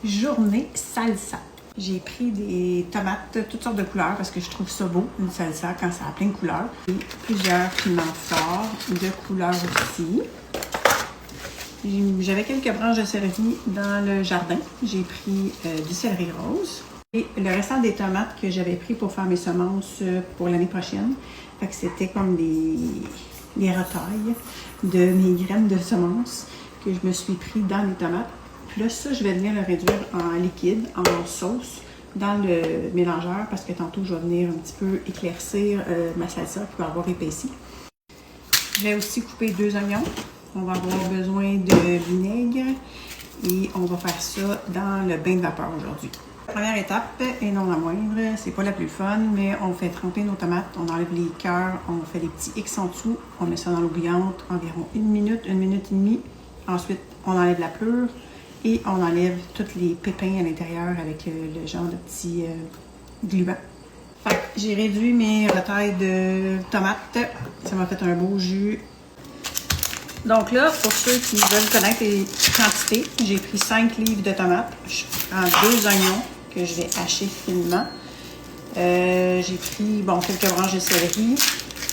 Journée salsa. J'ai pris des tomates, toutes sortes de couleurs, parce que je trouve ça beau, une salsa, quand ça a plein de couleurs. Et plusieurs piments forts, de couleurs aussi. J'avais quelques branches de céleri dans le jardin. J'ai pris du céleri rose. Et le restant des tomates que j'avais pris pour faire mes semences pour l'année prochaine. Fait que c'était comme des retailles de mes graines de semences que je me suis pris dans les tomates. Puis là, ça, je vais venir le réduire en liquide, en sauce, dans le mélangeur, parce que tantôt, je vais venir un petit peu éclaircir ma salsa qui va avoir épaissi. J'ai aussi coupé 2 oignons. On va avoir besoin de vinaigre et on va faire ça dans le bain de vapeur aujourd'hui. La première étape, et non la moindre, c'est pas la plus fun, mais on fait tremper nos tomates, on enlève les cœurs, on fait des petits X en dessous, on met ça dans l'eau bouillante environ 1 minute, 1 minute et demie. Ensuite, on enlève la pleure et on enlève tous les pépins à l'intérieur avec le genre de petit gluant. J'ai réduit mes retailles de tomates, ça m'a fait un beau jus. Donc là, pour ceux qui veulent connaître les quantités, j'ai pris 5 livres de tomates. Je prends 2 oignons que je vais hacher finement. J'ai pris quelques branches de céleri.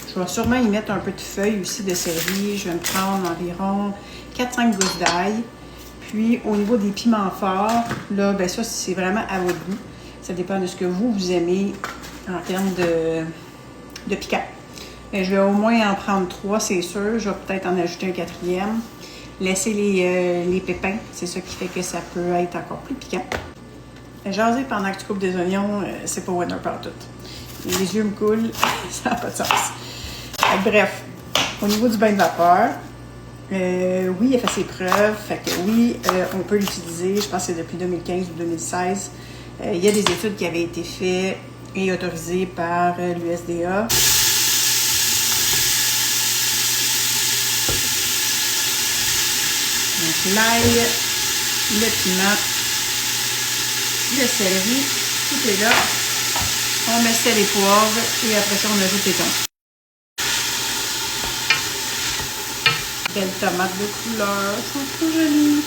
Je vais sûrement y mettre un peu de feuilles aussi de céleri. Je vais me prendre environ 4-5 gousses d'ail. Puis au niveau des piments forts, là, ça c'est vraiment à votre goût. Ça dépend de ce que vous aimez en termes de piquant. Je vais au moins en prendre 3, c'est sûr. Je vais peut-être en ajouter un 4e. Laisser les pépins, c'est ça qui fait que ça peut être encore plus piquant. Jaser pendant que tu coupes des oignons, c'est pas winner partout. Les yeux me coulent, ça n'a pas de sens. Bref, au niveau du bain de vapeur, oui, il a fait ses preuves. Fait que oui, on peut l'utiliser. Je pense que c'est depuis 2015 ou 2016. Il y a des études qui avaient été faites et autorisées par l'USDA. Donc l'ail, le piment, le céleri, tout est là. On met sel et poivre et après ça, on ajoute les tomates. Belles tomates de couleur, elles sont trop jolies.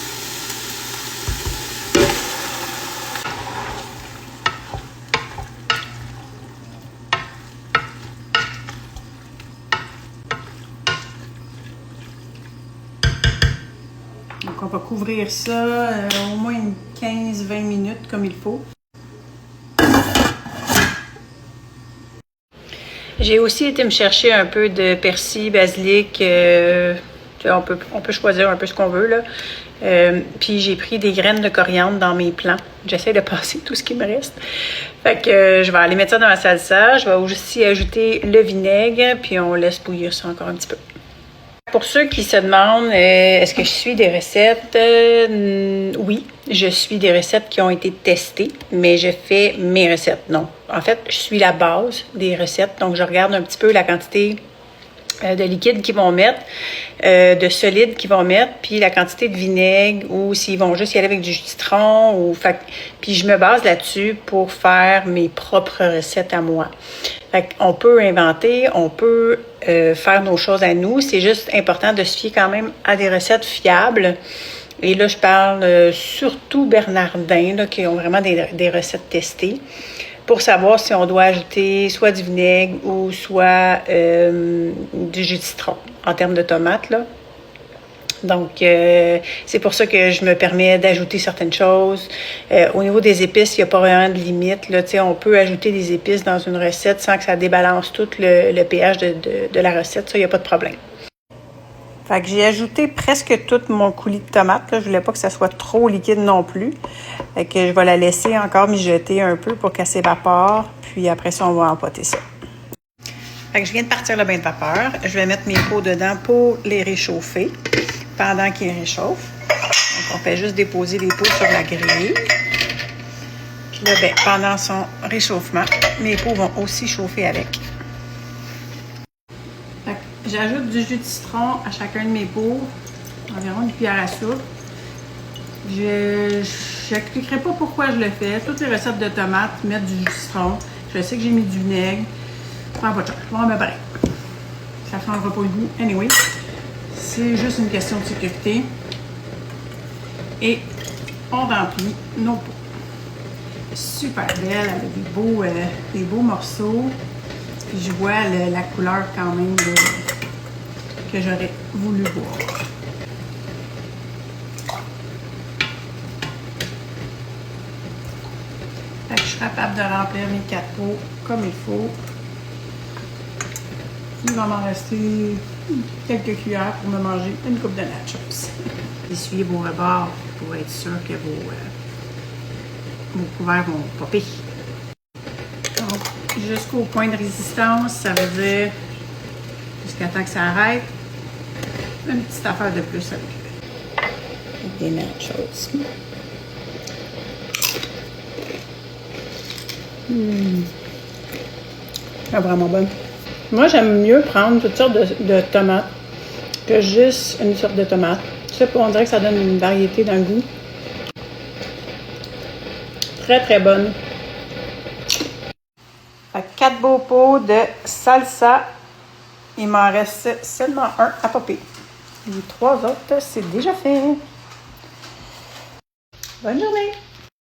Donc on va couvrir ça au moins 15-20 minutes comme il faut. J'ai aussi été me chercher un peu de persil, basilic. On peut choisir un peu ce qu'on veut, là. Puis j'ai pris des graines de coriandre dans mes plants. J'essaie de passer tout ce qui me reste. Fait que je vais aller mettre ça dans ma salsa. Je vais aussi ajouter le vinaigre, puis on laisse bouillir ça encore un petit peu. Pour ceux qui se demandent, est-ce que je suis des recettes? Oui, je suis des recettes qui ont été testées, mais je fais mes recettes. Non, en fait, je suis la base des recettes. Donc, je regarde un petit peu la quantité de liquide qu'ils vont mettre, de solide qu'ils vont mettre, puis la quantité de vinaigre ou s'ils vont juste y aller avec du jus de citron. Puis je me base là-dessus pour faire mes propres recettes à moi. Fait qu'on peut inventer, on peut faire nos choses à nous. C'est juste important de se fier quand même à des recettes fiables. Et là, je parle surtout Bernardin, là, qui ont vraiment des recettes testées, pour savoir si on doit ajouter soit du vinaigre ou soit du jus de citron en termes de tomates, là. Donc, c'est pour ça que je me permets d'ajouter certaines choses. Au niveau des épices, il n'y a pas vraiment de limite, là. On peut ajouter des épices dans une recette sans que ça débalance tout le pH de la recette. Ça, il n'y a pas de problème. Fait que j'ai ajouté presque tout mon coulis de tomates, là. Je voulais pas que ça soit trop liquide non plus. Fait que je vais la laisser encore mijoter un peu pour qu'elle s'évapore. Puis après ça, on va empoter ça. Fait que je viens de partir le bain de vapeur. Je vais mettre mes pots dedans pour les réchauffer pendant qu'ils réchauffent. Donc, on fait juste déposer les pots sur la grille. Puis là, pendant son réchauffement, mes pots vont aussi chauffer avec. J'ajoute du jus de citron à chacun de mes pots, environ une cuillère à soupe. Je n'expliquerai pas pourquoi je le fais. Toutes les recettes de tomates mettent du jus de citron. Je sais que j'ai mis du vinaigre. Prends pas de chance, je vais en mettre pareil. Ça ne changera pas le goût. Anyway, c'est juste une question de sécurité. Et on remplit nos pots. Super belle, avec des beaux morceaux. Puis je vois la couleur quand même que j'aurais voulu voir. Fait que je suis capable de remplir mes 4 pots comme il faut. Il va m'en rester quelques cuillères pour me manger une coupe de nachos. Essuyez vos rebords pour être sûr que vos couverts vont popper. Donc, jusqu'au point de résistance, ça veut dire jusqu'à temps que ça arrête. Une petite affaire de plus avec des nachos. C'est vraiment bon. Moi, j'aime mieux prendre toutes sortes de tomates que juste une sorte de tomate. Ça, on dirait que ça donne une variété dans le goût. Très, très bonne. 4 beaux pots de salsa. Il m'en reste seulement un à popper. Les 3 autres, c'est déjà fait. Bonne journée!